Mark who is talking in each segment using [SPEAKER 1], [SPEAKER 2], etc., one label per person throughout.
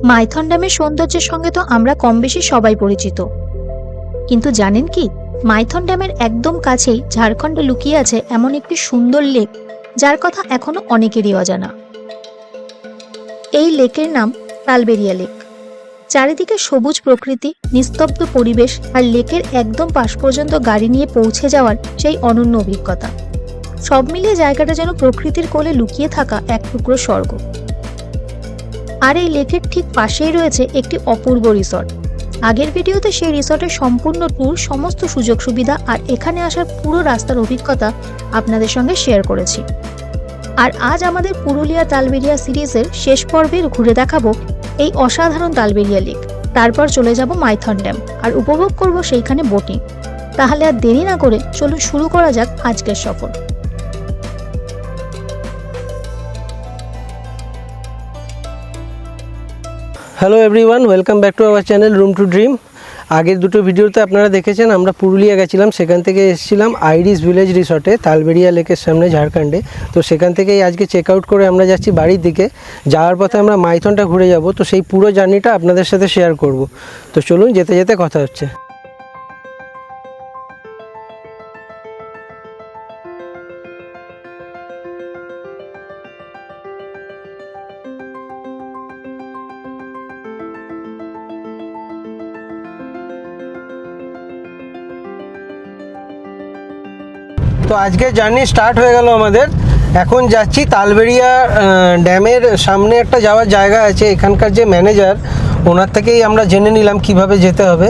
[SPEAKER 1] মাইথন ড্যামের সৌন্দর্যের সঙ্গে তো আমরা কম বেশি সবাই পরিচিত, কিন্তু জানেন কি, মাইথন ড্যামের একদম কাছেই ঝাড়খণ্ডে লুকিয়ে আছে এমন একটি সুন্দর লেক, যার কথা এখনো অনেকেরই অজানা। এই লেকের নাম তালবেরিয়া লেক। চারিদিকে সবুজ প্রকৃতি, নিস্তব্ধ পরিবেশ আর লেকের একদম পাশ পর্যন্ত গাড়ি নিয়ে পৌঁছে যাওয়ার সেই অনন্য অভিজ্ঞতা, সব মিলিয়ে জায়গাটা যেন প্রকৃতির কোলে লুকিয়ে থাকা এক টুকরো স্বর্গ। আর এই লেকের ঠিক পাশেই রয়েছে একটি অপূর্ব রিসর্ট। আগের ভিডিওতে সেই রিসর্টের সম্পূর্ণ ট্যুর, সমস্ত সুযোগ সুবিধা আর এখানে আসার পুরো রাস্তার অভিজ্ঞতা আপনাদের সঙ্গে শেয়ার করেছি। আর আজ আমাদের পুরুলিয়া তালবেরিয়া সিরিজের শেষ পর্বে ঘুরে দেখাবো এই অসাধারণ তালবেরিয়া লেক, তারপর চলে যাব মাইথন ড্যাম আর উপভোগ করব সেইখানে বোটিং। তাহলে আর দেরি না করে চলুন শুরু করা যাক আজকের সফর।
[SPEAKER 2] Hello everyone, welcome back to our channel room to dream. আগের দুটো ভিডিওতে আপনারা দেখেছেন আমরা পুরুলিয়া গেছিলাম, সেখান থেকে এসেছিলাম আইরিস ভিলেজ রিসর্টে তালবেরিয়া লেকের সামনে ঝাড়খণ্ডে। তো সেখান থেকেই আজকে চেক আউট করে আমরা যাচ্ছি বাড়ির দিকে। যাওয়ার পথে আমরা মাইথনটা ঘুরে যাব, তো সেই পুরো জার্নিটা আপনাদের সাথে শেয়ার করব। তো চলুন, যেতে যেতে কথা হচ্ছে। তো আজকে জার্নি স্টার্ট হয়ে গেল আমাদের। এখন যাচ্ছি তালবেরিয়া ড্যামের সামনে একটা যাওয়ার জায়গা আছে, এখানকার যে ম্যানেজার ওনার থেকেই আমরা জেনে নিলাম কিভাবে যেতে হবে।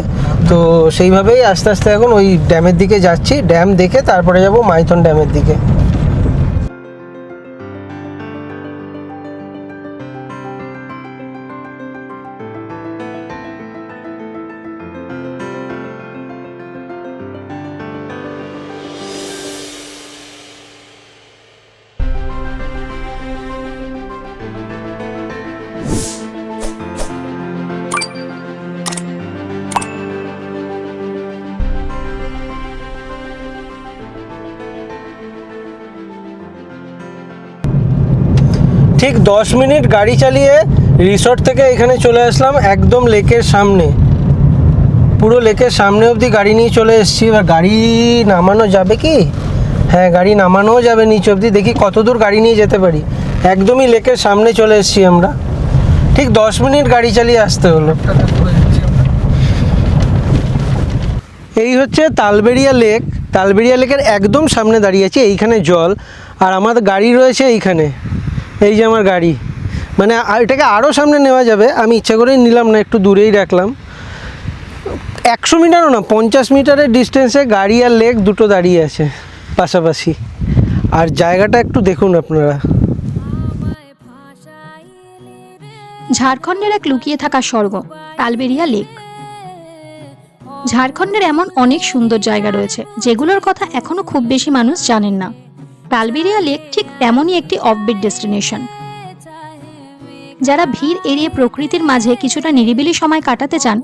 [SPEAKER 2] তো সেইভাবেই আস্তে আস্তে এখন ওই ড্যামের দিকে যাচ্ছি। ড্যাম দেখে তারপরে যাব মাইথন ড্যামের দিকে। ঠিক 10 মিনিট গাড়ি চালিয়ে রিসর্ট থেকে এখানে চলে আসলাম, একদম লেকের সামনে। পুরো লেকের সামনে অবধি গাড়ি নিয়ে চলে এসেছি। এবার গাড়ি নামানো যাবে কি? হ্যাঁ, গাড়ি নামানোও যাবে নিচ অবধি। দেখি কত দূর গাড়ি নিয়ে যেতে পারি। একদমই লেকের সামনে চলে এসেছি আমরা। ঠিক 10 মিনিট গাড়ি চালিয়ে আসতে হলো। এই হচ্ছে তালবেরিয়া লেক। তালবেরিয়া লেকের একদম সামনে দাঁড়িয়েছি। এইখানে জল, আর আমাদের গাড়ি রয়েছে এইখানে। এই যে আমার গাড়ি, মানে এটাকে আরও সামনে নেওয়া যাবে, আমি ইচ্ছা করেই নিলাম না, একটু দূরেই রাখলাম। 100 মিটারও না, 50 মিটারের ডিস্টেন্সে গাড়ি আর লেক দুটো দাঁড়িয়ে আছে পাশাপাশি। আর জায়গাটা একটু দেখুন আপনারা।
[SPEAKER 1] ঝাড়খণ্ডের এক লুকিয়ে থাকা স্বর্গ তালবেরিয়া লেক। ঝাড়খণ্ডের এমন অনেক সুন্দর জায়গা রয়েছে যেগুলোর কথা এখনো খুব বেশি মানুষ জানেন না। তালবেরিয়া লেক ঠিক তেমনই একটি অফবিট ডেস্টিনেশন। যারা ভিড় এড়িয়ে প্রকৃতির মাঝে কিছুটা নিরিবিলি সময় কাটাতে চান,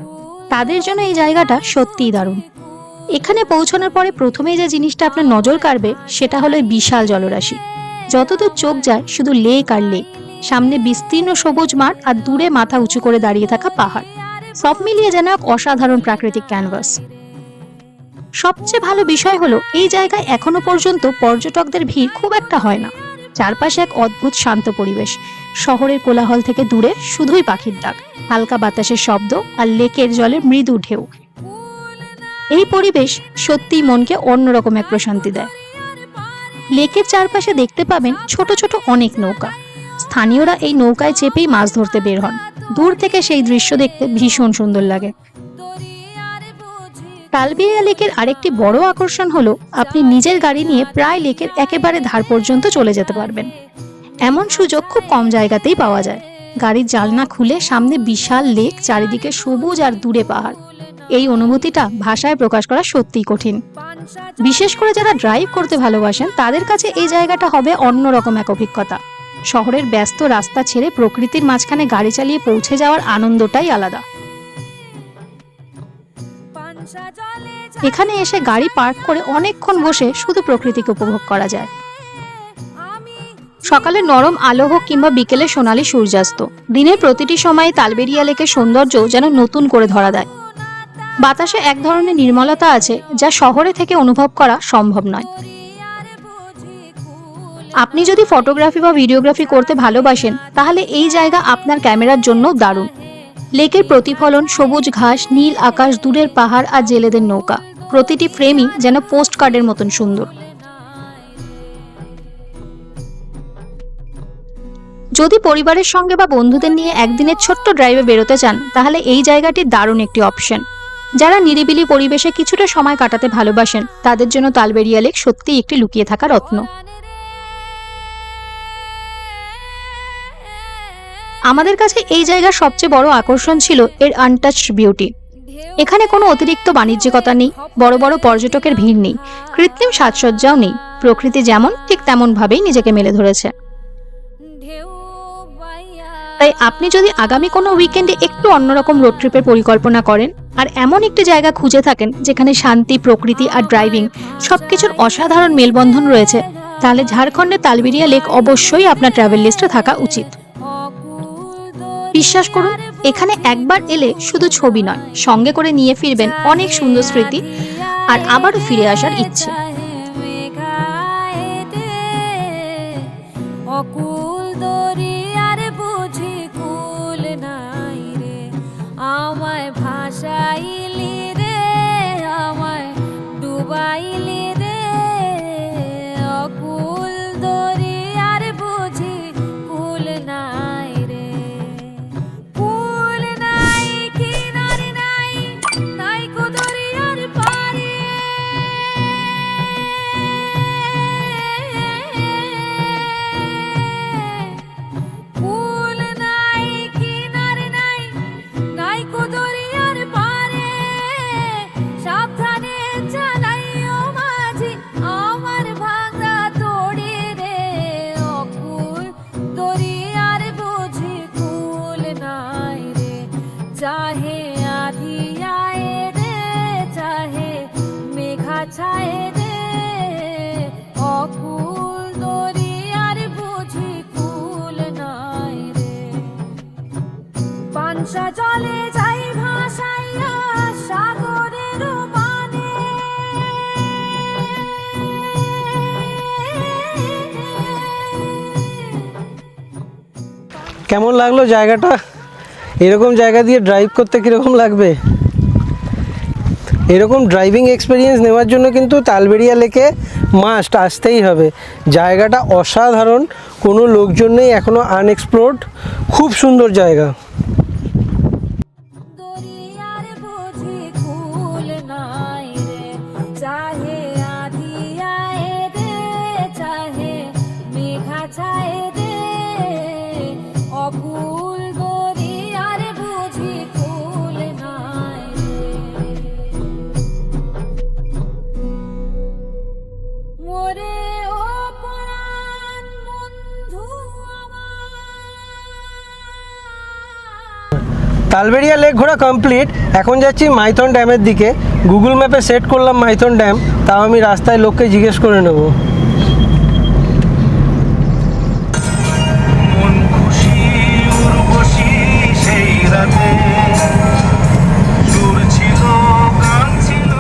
[SPEAKER 1] তাদের জন্য এই জায়গাটা সত্যিই দারুণ। এখানে পৌঁছানোর পরে প্রথমেই যে জিনিসটা আপনার নজর কাড়বে সেটা হলো বিশাল জলরাশি। যতদূর চোখ যায় শুধু লেক আর লেক, সামনে বিস্তীর্ণ সবুজ মাঠ আর দূরে মাথা উঁচু করে দাঁড়িয়ে থাকা পাহাড়, সব মিলিয়ে যেন এক অসাধারণ প্রাকৃতিক ক্যানভাস। সবচেয়ে ভালো বিষয় হলো এই জায়গায় এখনো পর্যন্ত পর্যটকদের ভিড় খুব একটা হয় না। চারপাশে এক অদ্ভুত শান্ত পরিবেশ, শহরের কোলাহল থেকে দূরে শুধুই পাখির ডাক, হালকা বাতাসের শব্দ আর লেকের জলের মৃদু ঢেউ। এই পরিবেশ সত্যিই মনকে অন্যরকম এক প্রশান্তি দেয়। লেকের চারপাশে দেখতে পাবেন ছোট ছোট অনেক নৌকা। স্থানীয়রা এই নৌকায় চেপেই মাছ ধরতে বের হন। দূর থেকে সেই দৃশ্য দেখতে ভীষণ সুন্দর লাগে। তালবেরিয়া লেকের আরেকটি বড় আকর্ষণ হলো আপনি নিজের গাড়ি নিয়ে প্রায় লেকের একেবারে ধার পর্যন্ত চলে যেতে পারবেন। এমন সুযোগ খুব কম জায়গাতেই পাওয়া যায়। গাড়ির জানলা খুলে সামনে বিশাল লেক, চারিদিকে সবুজ আর দূরে পাহাড়। এই অনুভূতিটা ভাষায় প্রকাশ করা সত্যিই কঠিন। বিশেষ করে যারা ড্রাইভ করতে ভালোবাসেন তাদের কাছে এই জায়গাটা হবে অন্যরকম এক অভিজ্ঞতা। শহরের ব্যস্ত রাস্তা ছেড়ে প্রকৃতির মাঝখানে গাড়ি চালিয়ে পৌঁছে যাওয়ার আনন্দটাই আলাদা। এখানে এসে গাড়ি পার্ক করে অনেকক্ষণ বসে শুধু প্রকৃতিকে উপভোগ করা যায়। সকালে নরম আলো হোক কিংবা বিকেলে সোনালী সূর্যাস্ত, দিনের প্রতিটি সময়ে তালবেরিয়া লেকের সৌন্দর্য যেন নতুন করে ধরা দেয়। বাতাসে এক ধরনের নির্মলতা আছে যা শহরে থেকে অনুভব করা সম্ভব নয়। আপনি যদি ফটোগ্রাফি বা ভিডিওগ্রাফি করতে ভালোবাসেন তাহলে এই জায়গা আপনার ক্যামেরার জন্য দারুণ। লেকের প্রতিফলন, সবুজ ঘাস, নীল আকাশ, দূরের পাহাড় আর জেলেদের নৌকা, প্রতিটি ফ্রেমই যেন পোস্ট কার্ডের মতন সুন্দর। যদি পরিবারের সঙ্গে বা বন্ধুদের নিয়ে একদিনের ছোট্ট ড্রাইভে বেরোতে চান তাহলে এই জায়গাটি দারুণ একটি অপশন। যারা নিরিবিলি পরিবেশে কিছুটা সময় কাটাতে ভালোবাসেন তাদের জন্য তালবেরিয়া লেক সত্যিই একটি লুকিয়ে থাকা রত্ন। আমাদের কাছে এই জায়গার সবচেয়ে বড় আকর্ষণ ছিল এর আনটাচড বিউটি। এখানে কোনো অতিরিক্ত বাণিজ্যিকতা নেই, বড় বড় পর্যটকের ভিড় নেই, কৃত্রিম সাজসজ্জাও নেই। প্রকৃতি যেমন ঠিক তেমন ভাবেই নিজেকে মেলে ধরেছে। তাই আপনি যদি আগামী কোনো উইকেন্ডে একটু অন্যরকম রোড ট্রিপের পরিকল্পনা করেন আর এমন একটি জায়গা খুঁজে থাকেন যেখানে শান্তি, প্রকৃতি আর ড্রাইভিং সবকিছুর অসাধারণ মেলবন্ধন রয়েছে, তাহলে ঝাড়খণ্ডের তালবেরিয়া লেক অবশ্যই আপনার ট্রাভেল লিস্টে থাকা উচিত। বিশ্বাস করুন, এখানে একবার এলে শুধু ছবি নয়, সঙ্গে করে নিয়ে ফিরবেন অনেক সুন্দর স্মৃতি আর আবারও ফিরে আসার ইচ্ছে।
[SPEAKER 3] অকুল দরিয়ার বুঝি কুল নাই রে, আমায় ভাসাইলি রে, আমায় ডুবাইলি রে, অকুল দরিয়ার বুঝি কুল নাই রে, কুল নাই কিনারে নাই, নাই কো দরিয়ার পারে, কুল নাই কিনারে নাই, নাই কো দরিয়ার পারে, সাবধানে চালাইও মাঝি আমার ভাঙা তড়ি রে, অকুল দরিয়ার বুঝি কুল নাই রে, চাহে আধি আয়ে রে, চাহে মেঘা ছায়ে রে, অকুল দরিয়ার বুঝি কুল নাই রে, পানসা জলে যাই ভাসাইয়া সাগরের বানে,
[SPEAKER 2] কেমন লাগলো জায়গাটা? এরকম জায়গা দিয়ে ড্রাইভ করতে কীরকম লাগবে? এরকম ড্রাইভিং এক্সপিরিয়েন্স নেওয়ার জন্য কিন্তু তালবেরিয়া লেকে মাস্ট আসতেই হবে। জায়গাটা অসাধারণ, কোনো লোকজন নেই, এখনও আনএক্সপ্লোরড, খুব সুন্দর জায়গা।
[SPEAKER 3] দরিয়ার বুঝি কুল নাই রে, চাহে আধি আয়ে রে, চাহে মেঘা ছায়ে রে, অকুল দরিয়ার বুঝি কুল নাই রে, মোরে ও প্রাণ বন্ধু আমার।
[SPEAKER 2] তালবেরিয়া লেক ঘোরা কমপ্লিট। এখন যাচ্ছি মাইথন ড্যামের দিকে। গুগল ম্যাপে সেট করলাম মাইথন ড্যাম, তাও আমি রাস্তায় লোককে জিজ্ঞেস করে নেব।
[SPEAKER 4] মন খুশি উর্বশী সেই রাতে সুর ছিল, গান ছিল।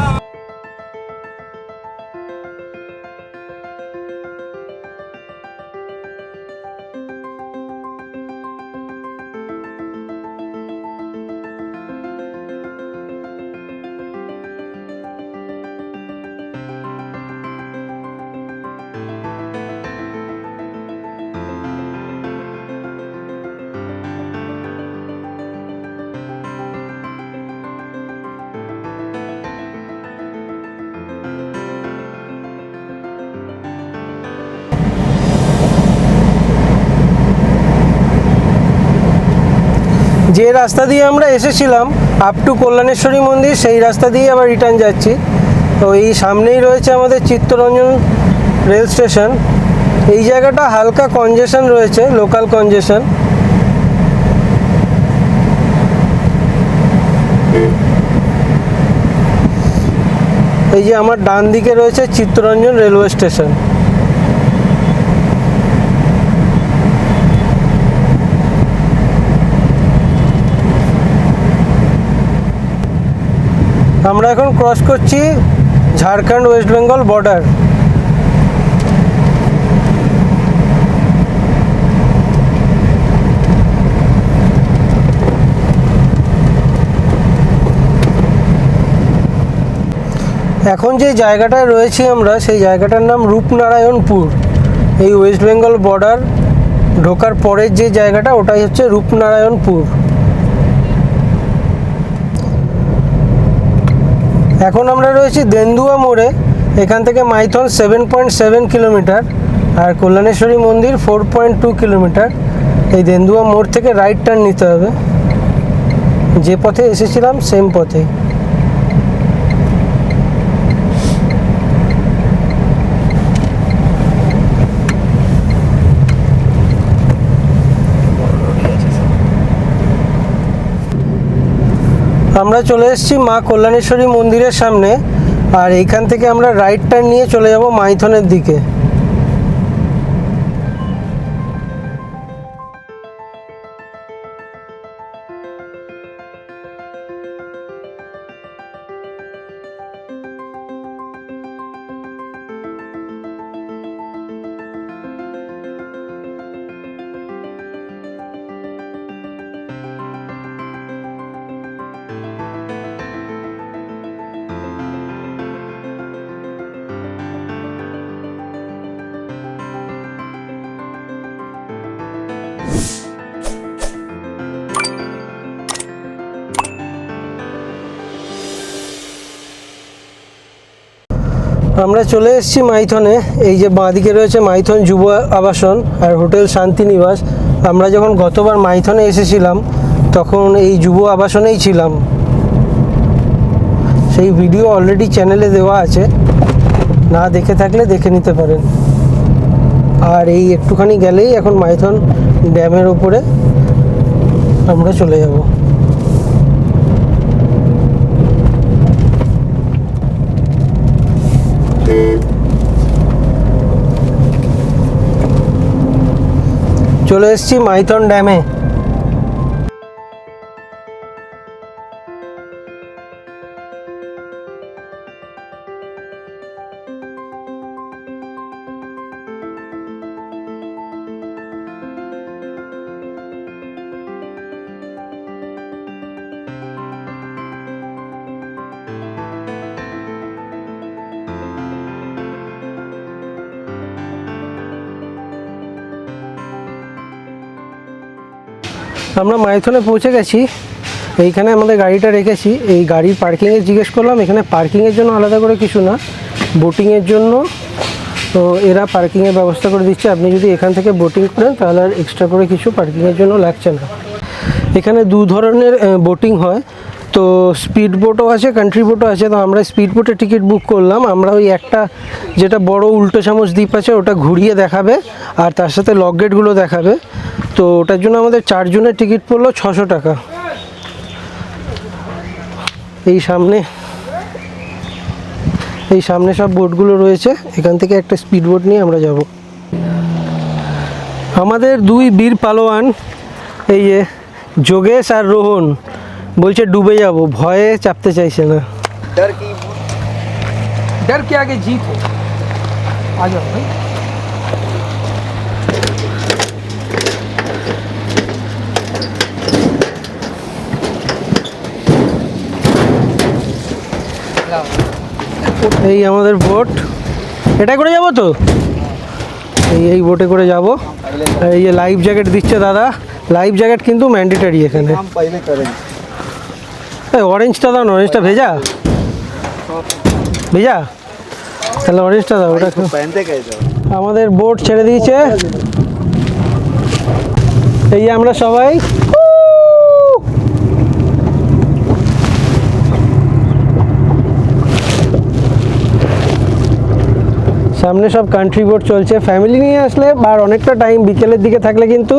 [SPEAKER 2] যে রাস্তা দিয়ে আমরা এসেছিলাম আপ টু কল্যাণেশ্বরী মন্দির, সেই রাস্তা দিয়ে আবার রিটার্ন যাচ্ছি। তো এই সামনেই রয়েছে আমাদের চিত্তরঞ্জন রেল স্টেশন। এই জায়গাটা হালকা কনজেশন রয়েছে, লোকাল কনজেশন। এই যে আমার ডান দিকে রয়েছে চিত্তরঞ্জন রেলওয়ে স্টেশন। আমরা এখন ক্রস করছি ঝাড়খণ্ড ওয়েস্ট বেঙ্গল বর্ডার। এখন যে জায়গাটায় রয়েছি আমরা, সেই জায়গাটার নাম রূপনারায়ণপুর। এই ওয়েস্ট বেঙ্গল বর্ডার ঢোকার পরের যে জায়গাটা, ওটাই হচ্ছে রূপনারায়ণপুর। এখন আমরা রয়েছি দেন্দুয়া মোড়ে। এখান থেকে মাইথন 7.7 কিলোমিটার আর কল্যাণেশ্বরী মন্দির 4.2 কিলোমিটার। এই দেন্দুয়া মোড় থেকে রাইট টার্ন নিতে হবে, যে পথে এসেছিলাম সেম পথে। আমরা চলে এসেছি মা কল্যাণেশ্বরী মন্দিরের সামনে, আর এইখান থেকে আমরা রাইট টার্ন নিয়ে চলে যাব মাইথনের দিকে। আমরা চলে এসেছি মাইথনে। এই যে বাঁদিকে রয়েছে মাইথন যুব আবাসন আর হোটেল শান্তিনিবাস। আমরা যখন গতবার মাইথনে এসেছিলাম তখন এই যুব আবাসনেই ছিলাম। সেই ভিডিও অলরেডি চ্যানেলে দেওয়া আছে, না দেখে থাকলে দেখে নিতে পারেন। আর এই একটুখানি গেলেই এখন মাইথন ড্যামের ওপরে আমরা চলে যাব। চলে এসেছি মাইথন ড্যামে। আমরা মাইথনে পৌঁছে গেছি। এইখানে আমাদের গাড়িটা রেখেছি। এই গাড়ির পার্কিংয়ে জিজ্ঞেস করলাম, এখানে পার্কিংয়ের জন্য আলাদা করে কিছু না, বোটিংয়ের জন্য তো এরা পার্কিংয়ের ব্যবস্থা করে দিচ্ছে। আপনি যদি এখান থেকে বোটিং করেন তাহলে আর এক্সট্রা করে কিছু পার্কিংয়ের জন্য লাগছে না। এখানে দু ধরনের বোটিং হয়, তো স্পিড বোটও আছে, কান্ট্রি বোটও আছে। তো আমরা স্পিড বোটের টিকিট বুক করলাম। আমরা ওই একটা যেটা বড় উল্টো চামচ দ্বীপ আছে ওটা ঘুরিয়ে দেখাবে, আর তার সাথে লক গেটগুলো দেখাবে। তো ওটার জন্য আমাদের 4 জনের টিকিট পড়লো 600 টাকা। এই সামনে সব বোটগুলো রয়েছে, এখান থেকে একটা স্পিড বোট নিয়ে আমরা যাব। আমাদের দুই বীর পালোয়ান, এই যে যোগেশ আর রোহন, বলছে ডুবে যাব, ভয়ে চাপতে চাইছে না।
[SPEAKER 5] डर के आगे जीत है। आ जाओ भाई।
[SPEAKER 2] এই আমাদের বোট, এটা করে যাব তো, এই বোটে করে যাব। এই যে লাইফ জ্যাকেট দিচ্ছে দাদা, লাইফ জ্যাকেট কিন্তু ম্যান্ডেটারি এখানে। অরেঞ্জটা দাও না, অরেঞ্জটা ভেজা ভেজা, তাহলে অরেঞ্জটা দাও। ওটা আমাদের বোট ছেড়ে দিয়েছে। এই আমরা সবাই সামনে সব কান্ট্রি বোট চলছে। ফ্যামিলি নিয়ে আসলে আর অনেকটা টাইম, বিকেলের দিকে থাকলে কিন্তু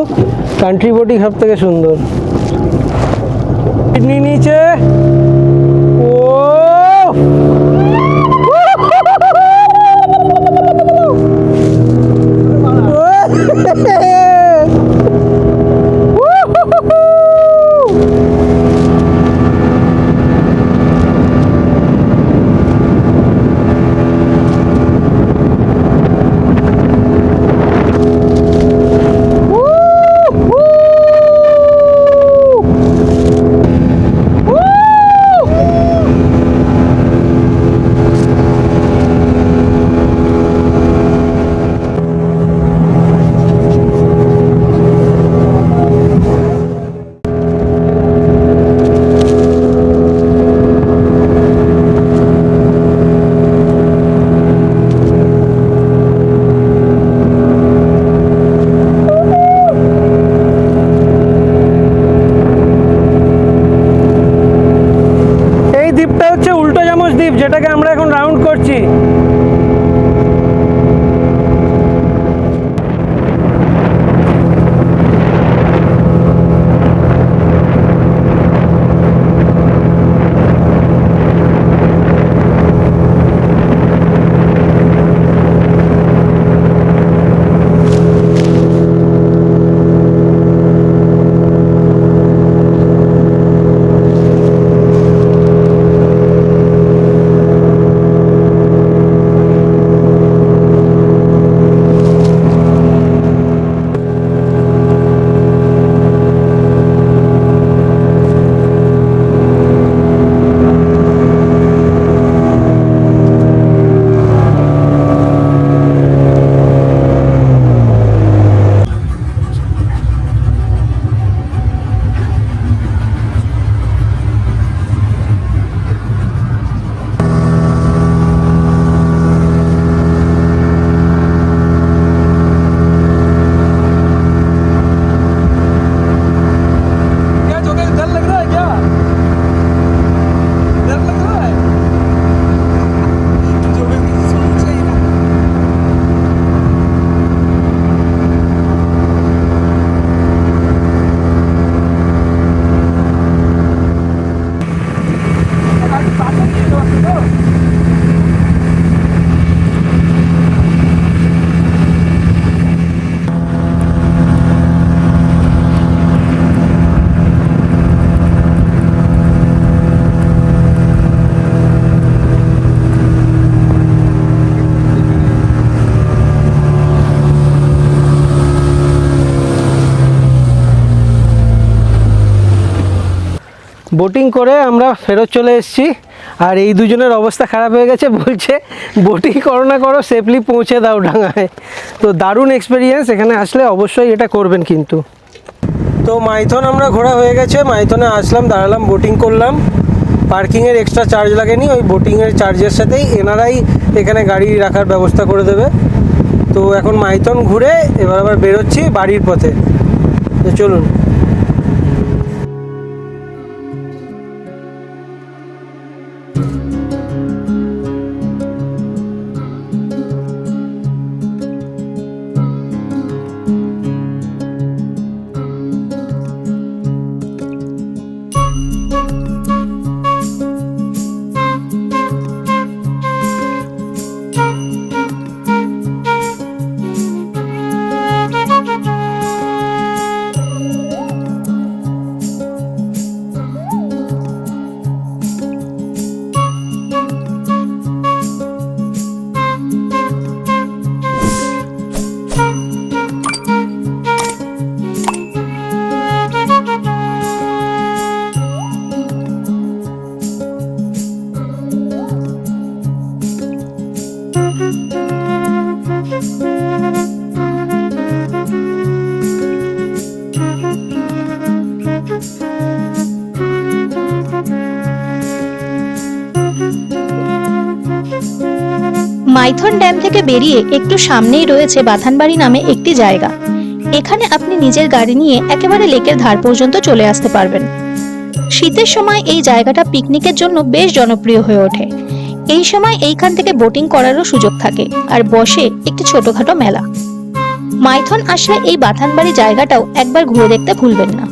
[SPEAKER 2] কান্ট্রি বোটই সব থেকে সুন্দর। নিয়ে নিচে যেটাকে আমরা এখন রাউন্ড করছি। বোটিং করে আমরা ফেরত চলে এসেছি, আর এই দুজনের অবস্থা খারাপ হয়ে গেছে, বলছে বোটিং করো না করো সেফলি পৌঁছে দাও ডাঙায়। তো দারুণ এক্সপিরিয়েন্স, এখানে আসলে অবশ্যই এটা করবেন কিন্তু। তো মাইথন আমরা ঘোরা হয়ে গেছে, মাইথনে আসলাম, দাঁড়ালাম, বোটিং করলাম। পার্কিংয়ের এক্সট্রা চার্জ লাগেনি, ওই বোটিংয়ের চার্জের সাথেই এনারাই এখানে গাড়ি রাখার ব্যবস্থা করে দেবে। তো এখন মাইথন ঘুরে এবার আবার বেরোচ্ছি বাড়ির পথে। তো চলুন।
[SPEAKER 1] মাইথন ড্যাম থেকে বেরিয়ে একটু সামনেই রয়েছে বাথানবাড়ি নামে একটি জায়গা। এখানে আপনি নিজের গাড়ি নিয়ে একেবারে লেকের ধার পর্যন্ত চলে আসতে পারবেন। শীতের সময় এই জায়গাটা পিকনিকের জন্য বেশ জনপ্রিয় হয়ে ওঠে। এই সময় এইখান থেকে বোটিং করারও সুযোগ থাকে, আর বসে একটি ছোটখাটো মেলা। মাইথন আসলে এই বাথানবাড়ি জায়গাটাও একবার ঘুরে দেখতে ভুলবেন না।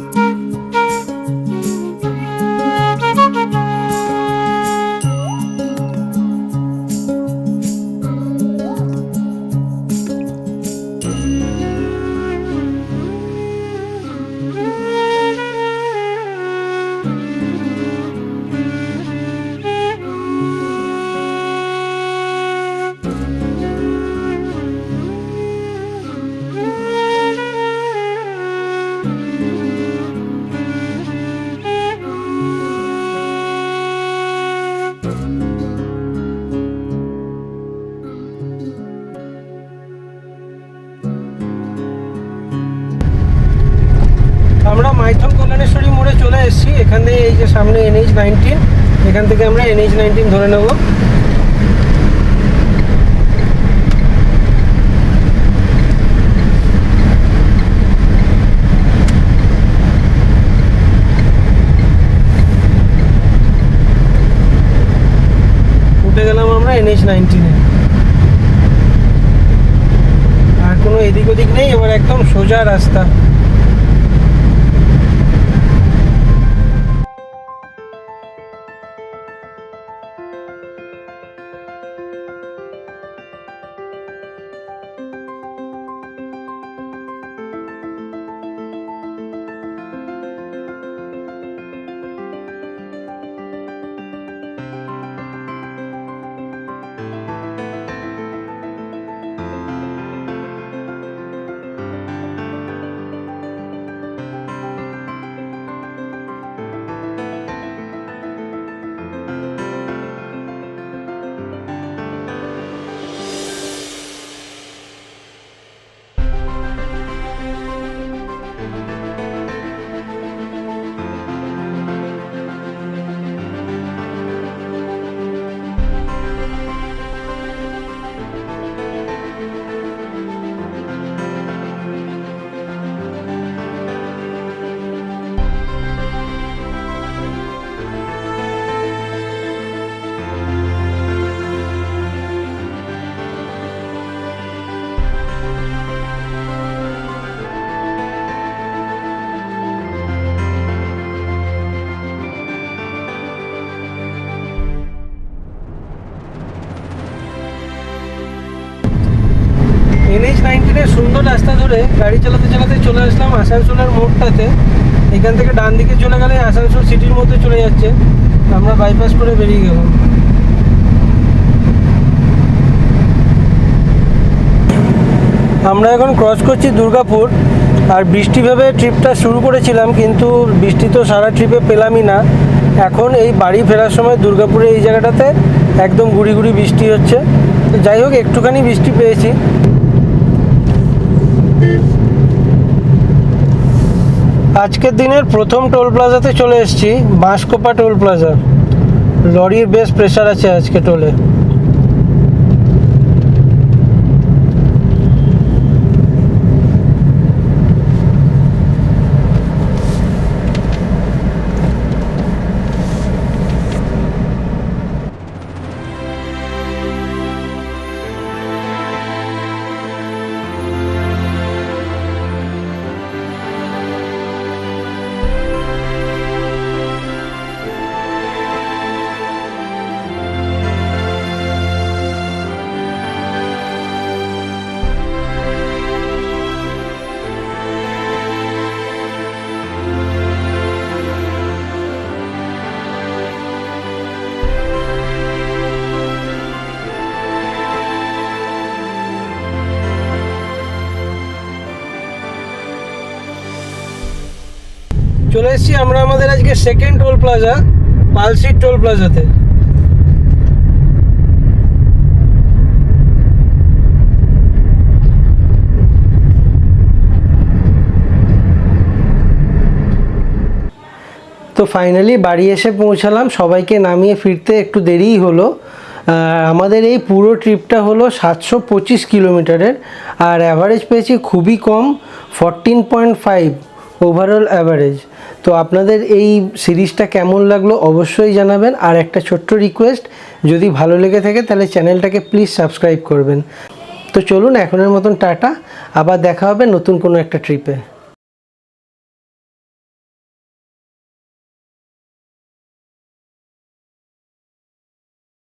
[SPEAKER 2] আমরা মাইথন কল্যাণেশ্বরী মোড়ে চলে এসেছি। এখানে এই যে সামনে NH-19, এখান থেকে আমরা NH-19 ধরে নেব। এদিক ওদিক নেই, এবার একদম সোজা রাস্তা। NH-19 সুন্দর রাস্তা ধরে গাড়ি চালাতে চালাতে চলে আসলাম আসানসোলের মোড়টাতে। এখান থেকে ডান দিকে চলে গেলে আসানসোল সিটির মধ্যে চলে যাচ্ছে। আমরা বাইপাস করে বেরিয়ে গেলাম। আমরা এখন ক্রস করছি দুর্গাপুর। আর বৃষ্টি ভেবে ট্রিপটা শুরু করেছিলাম, কিন্তু বৃষ্টি তো সারা ট্রিপে পেলামই না। এখন এই বাড়ি ফেরার সময় দুর্গাপুরে এই জায়গাটাতে একদম গুড়ি গুড়ি বৃষ্টি হচ্ছে। তো যাই হোক, একটুখানি বৃষ্টি পেয়েছি। আজকের দিনের প্রথম টোল প্লাজাতে চলে এসেছি, বাঁশকোপা টোল প্লাজা। লরির বেশ প্রেশার আছে আজকে টোলে। চলে এসেছি আমরা আমাদের আজকে second toll plaza, Palsit toll প্লাজাতে। তো ফাইনালি বাড়ি এসে পৌঁছালাম। সবাইকে নামিয়ে ফিরতে একটু দেরিই হলো। আমাদের এই পুরো ট্রিপটা হলো 725 কিলোমিটারের, আর অ্যাভারেজ পেয়েছি খুবই কম, 14.5 ওভারঅল অ্যাভারেজ। তো আপনাদের এই সিরিজটা কেমন লাগলো অবশ্যই জানাবেন। আর একটা ছোট্ট রিকোয়েস্ট, যদি ভালো লেগে থাকে তাহলে চ্যানেলটাকে প্লিজ সাবস্ক্রাইব করবেন। তো চলুন এখনের মতন টাটা, আবার দেখা হবে নতুন কোনো একটা ট্রিপে।